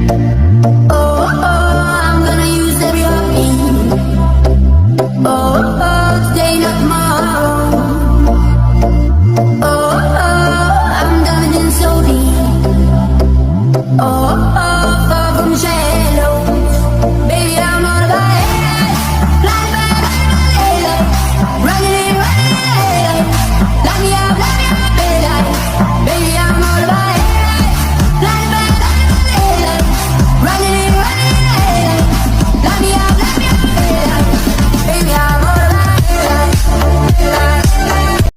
I'm gonna use every heartbeat. Today not tomorrow.